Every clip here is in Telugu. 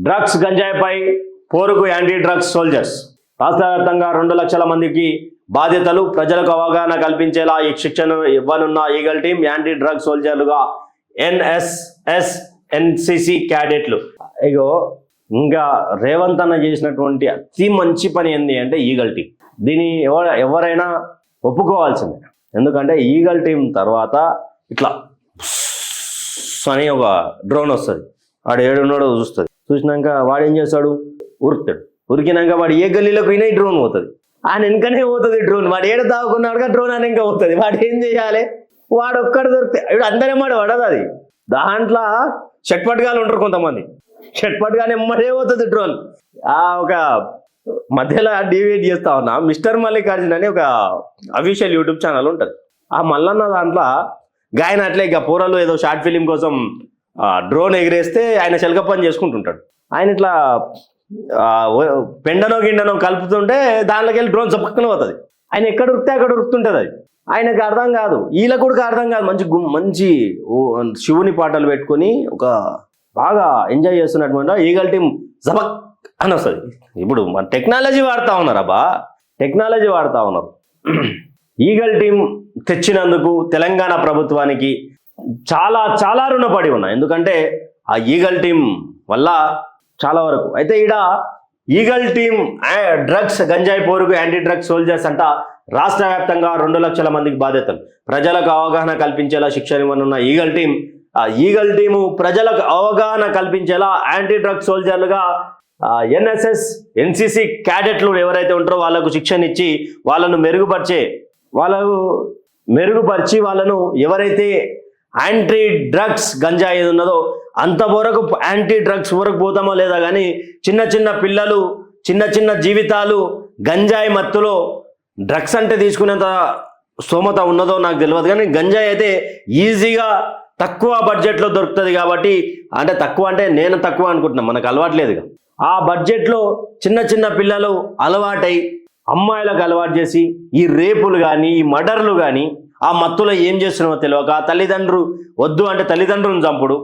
డ్రగ్స్ గంజాయిపై పోరుకు యాంటీ డ్రగ్స్ సోల్జర్స్. రాష్ట్ర వ్యాప్తంగా 2 లక్షల మందికి బాధితులు, ప్రజలకు అవగాహన కల్పించేలా ఈ శిక్షణ ఇవ్వనున్న ఈగల్ టీం యాంటీ డ్రగ్స్ సోల్జర్లుగా ఎన్ఎస్ఎస్ ఎన్సిసి క్యాడెట్లు. ఇగో ఇంకా రేవంత్ అన్న చేసినటువంటి అతి మంచి పని ఏంది అంటే ఈగల్ టీం. దీన్ని ఎవరైనా ఒప్పుకోవాల్సిందే. ఎందుకంటే ఈగల్ టీం తర్వాత ఇట్లా అని ఒక డ్రోన్ వస్తుంది, వాడు ఏడున్నాడో చూస్తుంది. చూసినాక వాడు ఏం చేస్తాడు, ఉరుకుతాడు. ఉరికినాక వాడు ఏ గల్లీలోకి పోయినా ఈ డ్రోన్ పోతుంది. ఆయన వెనకనే పోతుంది డ్రోన్. వాడు ఏడ తాగుకున్నాడుగా డ్రోన్ అని ఇంకా పోతుంది. వాడు ఏం చేయాలి, వాడు ఒక్కడు దొరికితే ఇప్పుడు అందరే మాట పడదు. అది దాంట్లో షట్పట్గాలు ఉంటారు కొంతమంది. షట్పట్గానే ఎమ్మడే పోతుంది డ్రోన్. ఒక మధ్యలో డివేట్ చేస్తా ఉన్నా, మిస్టర్ మల్లికార్జున్ అని ఒక అఫీషియల్ యూట్యూబ్ ఛానల్ ఉంటుంది. ఆ మల్లన్న దాంట్లో గాయన అట్లే ఇక పూరలు ఏదో షార్ట్ ఫిలిం కోసం డ్రోన్ ఎగిరేస్తే ఆయన శల్క పని చేసుకుంటుంటాడు. ఆయన ఇట్లా పెండనో గిండనో కలుపుతుంటే దాంట్లోకి వెళ్ళి డ్రోన్ పక్కన పోతుంది. ఆయన ఎక్కడ ఉరికితే అక్కడ ఉరుకుతుంటుంది. అది ఆయనకు అర్థం కాదు, వీళ్ళ కూడా అర్థం కాదు. మంచి శివుని పాటలు పెట్టుకొని ఒక బాగా ఎంజాయ్ చేస్తున్నటువంటి ఈగల్ టీం జబక్ అని వస్తుంది. ఇప్పుడు మన టెక్నాలజీ వాడుతూ ఉన్నారు, టెక్నాలజీ వాడుతూ ఉన్నారు. ఈగల్ టీం తెచ్చినందుకు తెలంగాణ ప్రభుత్వానికి చాలా చాలా రుణపడి ఉన్నా. ఎందుకంటే ఆ ఈగల్ టీం వల్ల చాలా వరకు అయితే ఈడ ఈగల్ టీం డ్రగ్స్ గంజాయి పోరుకు యాంటీ డ్రగ్స్ సోల్జర్స్ అంట. రాష్ట్ర వ్యాప్తంగా 2 లక్షల మందికి బాధితులు, ప్రజలకు అవగాహన కల్పించేలా శిక్షణ ఇవ్వనున్న ఈగల్ టీము ప్రజలకు అవగాహన కల్పించేలా యాంటీ డ్రగ్స్ సోల్జర్లుగా ఎన్ఎస్ఎస్ ఎన్సిసి క్యాడెట్లు ఎవరైతే ఉంటారో వాళ్ళకు శిక్షణ ఇచ్చి వాళ్ళను మెరుగుపరిచి వాళ్ళను ఎవరైతే యాంటీ డ్రగ్స్ గంజాయి ఉన్నదో అంతవరకు యాంటీ డ్రగ్స్ వరకు పోతామో లేదా కానీ చిన్న పిల్లలు, చిన్న జీవితాలు గంజాయి మత్తులో, డ్రగ్స్ అంటే తీసుకునేంత స్తోమత ఉన్నదో నాకు తెలియదు కానీ గంజాయి అయితే ఈజీగా తక్కువ బడ్జెట్లో దొరుకుతుంది. కాబట్టి అంటే తక్కువ అంటే నేను తక్కువ అనుకుంటున్నా, మనకు అలవాట్లేదుగా. ఆ బడ్జెట్లో చిన్న పిల్లలు అలవాటై అమ్మాయిలకు అలవాటు చేసి ఈ రేపులు కానీ ఈ మర్డర్లు కానీ ఆ మత్తులో ఏం చేస్తున్నామో తెలియక తల్లిదండ్రులు వద్దు అంటే తల్లిదండ్రులను చంపుడు.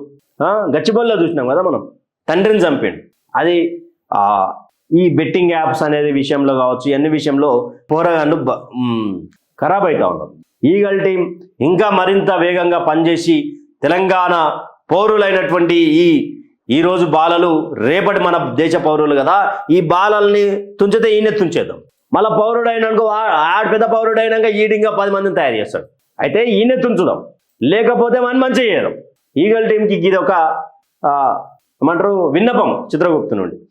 గచ్చిబౌలిలో చూసినాం కదా మనం, తండ్రిని చంపిండు. అది ఈ బెట్టింగ్ యాప్స్ అనేది విషయంలో కావచ్చు, ఎన్ని విషయంలో పోరగాళ్ళు ఖరాబ్ అవుతా ఉంటాం. ఈగల్ టీం ఇంకా మరింత వేగంగా పనిచేసి తెలంగాణ పౌరులైనటువంటి ఈరోజు బాలలు రేపటి మన దేశ పౌరులు కదా, ఈ బాలల్ని తుంచితే ఈయన తుంచేద్దాం. మళ్ళీ పౌరుడైనాక ఆడ పెద్ద పౌరుడైనాక ఈడింగా 10 మందిని తయారు చేస్తాడు. అయితే ఈయన తుంచుదాం, లేకపోతే మనం మంచిగా చేయడం. ఈగల్ టీంకి ఇది ఒక ఏమంటారు విన్నపం చిత్రగుప్తు నుండి.